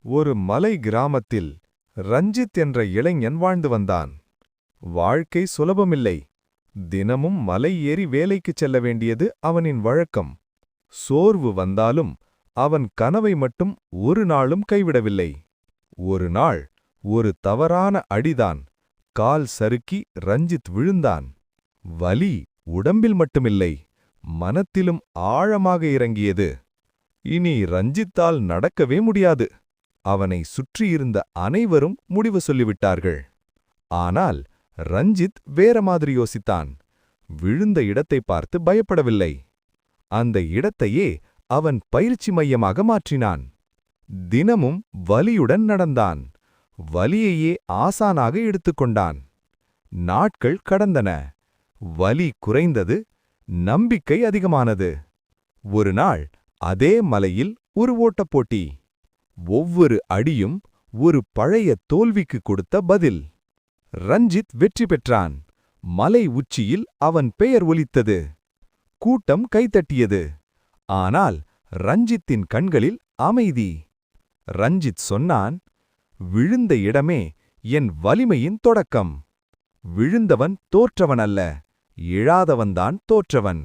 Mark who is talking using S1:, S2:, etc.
S1: ஒரு மலை கிராமத்தில் ரஞ்சித் என்ற இளைஞன் வாழ்ந்து வந்தான். வாழ்க்கை சுலபமில்லை. தினமும் மலை ஏறி வேலைக்குச் செல்ல வேண்டியது அவனின் வழக்கம். சோர்வு வந்தாலும் அவன் கனவை மட்டும் ஒரு நாளும் கைவிடவில்லை. ஒரு நாள் ஒரு தவறான அடிதான். கால் சறுக்கி ரஞ்சித் விழுந்தான். வலி உடம்பில் மட்டுமில்லை, மனத்திலும் ஆழமாக இறங்கியது. இனி ரஞ்சித்தால் நடக்கவே முடியாது. அவனை சுற்றியிருந்த அனைவரும் முடிவு சொல்லிவிட்டார்கள். ஆனால் ரஞ்சித் வேற மாதிரி யோசித்தான். விழுந்த இடத்தை பார்த்து பயப்படவில்லை. அந்த இடத்தையே அவன் பயிற்சி மையமாக மாற்றினான். தினமும் வலியுடன் நடந்தான். வலியையே ஆசானாக எடுத்துக்கொண்டான். நாட்கள் கடந்தன. வலி குறைந்தது, நம்பிக்கை அதிகமானது. ஒரு நாள் அதே மலையில் ஒரு ஓட்டப் போட்டி. ஒவ்வொரு அடியும் ஒரு பழைய தோல்விக்கு கொடுத்த பதில். ரஞ்சித் வெற்றி பெற்றான். மலை உச்சியில் அவன் பெயர் ஒலித்தது. கூட்டம் கைத்தட்டியது. ஆனால் ரஞ்சித்தின் கண்களில் அமைதி. ரஞ்சித் சொன்னான், விழுந்த இடமே என் வலிமையின் தொடக்கம். விழுந்தவன் தோற்றவன் அல்ல, எழாதவன்தான் தோற்றவன்.